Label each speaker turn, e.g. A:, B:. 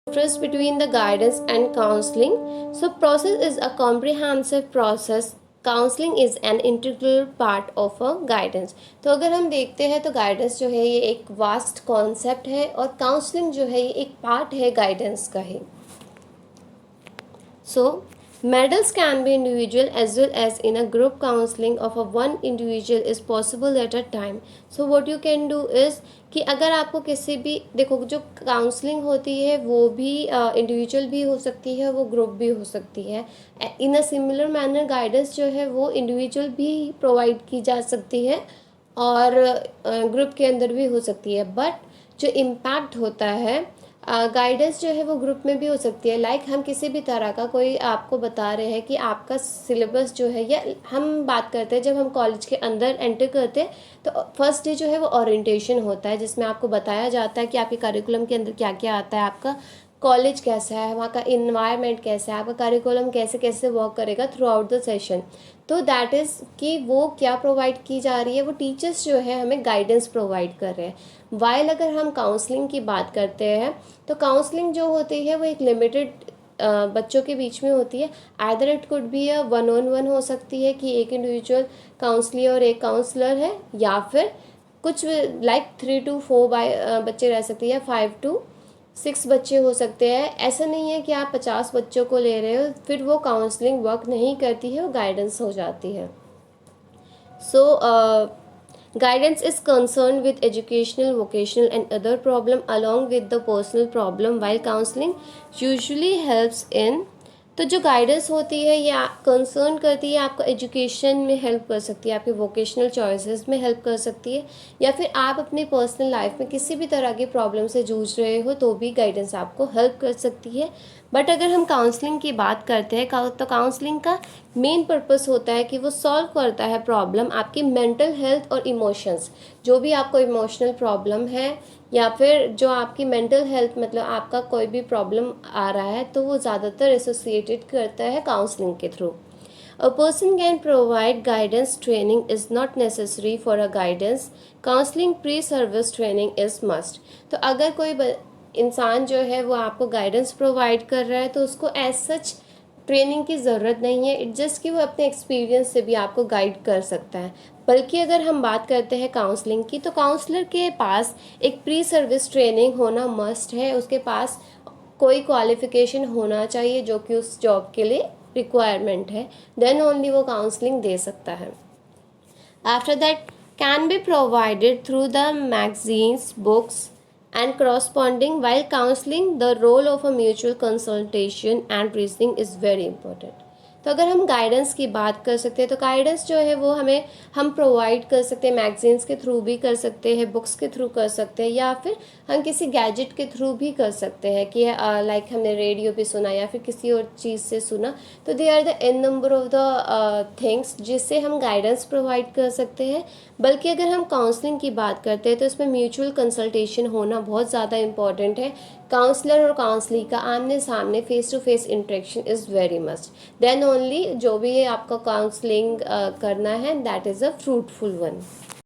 A: Difference between the guidance and counseling. So process is a comprehensive process. Counselling is an integral part of a guidance. तो अगर हम देखते हैं तो guidance जो है ये एक वास्ट कॉन्सेप्ट है और काउंसलिंग जो है ये एक पार्ट है गाइडेंस का ही. So medals can be individual as well as in a group. Counseling of a one individual is possible at a time. So what you can do is कि अगर आपको किसी भी देखो जो काउंसलिंग होती है वो भी इंडिविजुअल भी हो सकती है, वो ग्रुप भी हो सकती है. इन अ सिमिलर मैनर गाइडेंस जो है वो इंडिविजुअल भी प्रोवाइड की जा सकती है और ग्रुप के अंदर भी हो सकती है. बट जो इम्पैक्ट होता है गाइडेंस जो है वो ग्रुप में भी हो सकती है. लाइक हम किसी भी तरह का कोई आपको बता रहे हैं कि आपका सिलेबस जो है, या हम बात करते हैं जब हम कॉलेज के अंदर एंटर करते हैं तो फर्स्ट डे जो है वो ओरिएंटेशन होता है जिसमें आपको बताया जाता है कि आपके करिकुलम के अंदर क्या क्या आता है, आपका कॉलेज कैसा है, वहाँ का इन्वायरमेंट कैसा है, आपका करिकुलम कैसे कैसे वर्क करेगा थ्रू आउट द सेशन. तो दैट इज़ कि वो क्या प्रोवाइड की जा रही है, वो टीचर्स जो है हमें गाइडेंस प्रोवाइड कर रहे हैं. वाइल अगर हम काउंसलिंग की बात करते हैं तो काउंसलिंग जो होती है वो एक लिमिटेड बच्चों के बीच में होती है. Either it could be a one on one हो सकती है कि एक इंडिविजुअल काउंसलर और एक काउंसलर है, या फिर कुछ लाइक 3 to 4 बच्चे रह सकते हैं या 5 to 6 बच्चे हो सकते हैं. ऐसा नहीं है कि आप 50 बच्चों को ले रहे हो, फिर वो काउंसलिंग वर्क नहीं करती है, वो गाइडेंस हो जाती है. सो guidance is concerned with educational, vocational and other problem along with the personal problem, while counseling usually helps in. तो जो गाइडेंस होती है ये कंसर्न करती है, आपको एजुकेशन में हेल्प कर सकती है, आपके वोकेशनल चॉइसेस में हेल्प कर सकती है, या फिर आप अपनी पर्सनल लाइफ में किसी भी तरह की प्रॉब्लम से जूझ रहे हो तो भी गाइडेंस आपको हेल्प कर सकती है. बट अगर हम काउंसलिंग की बात करते हैं तो काउंसलिंग का मेन पर्पस होता है कि वो सॉल्व करता है प्रॉब्लम आपकी मेंटल हेल्थ और इमोशंस. जो भी आपको इमोशनल प्रॉब्लम है या फिर जो आपकी मेंटल हेल्थ मतलब आपका कोई भी प्रॉब्लम आ रहा है तो वो ज़्यादातर एसोसिएटेड करता है काउंसलिंग के through. A person can provide guidance. Training is not necessary for a guidance. Counseling pre-service training is must. तो अगर कोई इंसान जो है वो आपको गाइडेंस प्रोवाइड कर रहा है तो उसको एज सच ट्रेनिंग की ज़रूरत नहीं है. इट जस्ट कि वो अपने एक्सपीरियंस से भी आपको गाइड कर सकता है. बल्कि अगर हम बात करते हैं काउंसलिंग की तो काउंसलर के पास एक प्री सर्विस ट्रेनिंग होना मस्ट है. उसके पास कोई क्वालिफिकेशन होना चाहिए जो कि उस जॉब के लिए रिक्वायरमेंट है. देन ओनली वो काउंसलिंग दे सकता है. After that can be provided through the magazines, books and corresponding. While counseling, the role of a mutual consultation and reasoning is very important. तो अगर हम गाइडेंस की बात कर सकते हैं तो गाइडेंस जो है वो हम प्रोवाइड कर सकते हैं, मैगजीन्स के थ्रू भी कर सकते हैं, बुक्स के थ्रू कर सकते हैं, या फिर हम किसी गैजेट के थ्रू भी कर सकते हैं कि लाइक हमने रेडियो पे सुना या फिर किसी और चीज़ से सुना. तो they are the n number of the things जिससे हम गाइडेंस प्रोवाइड कर सकते हैं. बल्कि अगर हम काउंसलिंग की बात करते हैं तो इसमें म्यूचुअल कंसल्टेशन होना बहुत ज़्यादा इंपॉर्टेंट है. काउंसलर और काउंसली का आमने सामने face to face interaction is very must. Then only जो भी आपका काउंसलिंग करना है that is a fruitful one.